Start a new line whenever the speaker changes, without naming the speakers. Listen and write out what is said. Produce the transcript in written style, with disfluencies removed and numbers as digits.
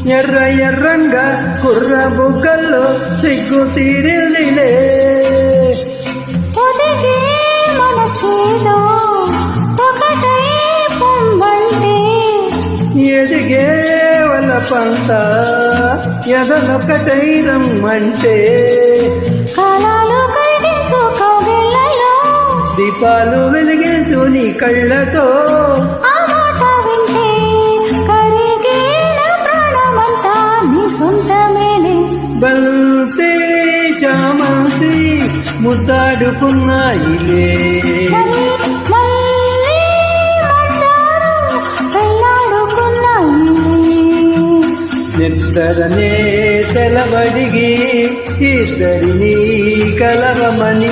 ఎర్ర ఎర్రంగా కుర్ర బుగ్గల్లో సిగ్గు తీరిలే
ఒదిగే మనసేదో ఒకటై పొందంటే
ఎదిగే వల్ల పంట ఎదలొకటై రమ్మంటే
కాలాలు కరిగించు కౌగిళ్ళలో
దీపాలు వెలిగించు నీ కళ్ళతో
ఆ మాట వింటే కరిగిన ప్రాణమంతా నీ సొంతమేలే
బంతి చామంతి ముద్దాడుకున్నాయిలే
మళ్ళీ మందారం పెళ్ళాడుకున్నాయి
నిద్రనే తెలబడిగి ఇద్దరిని కలవమని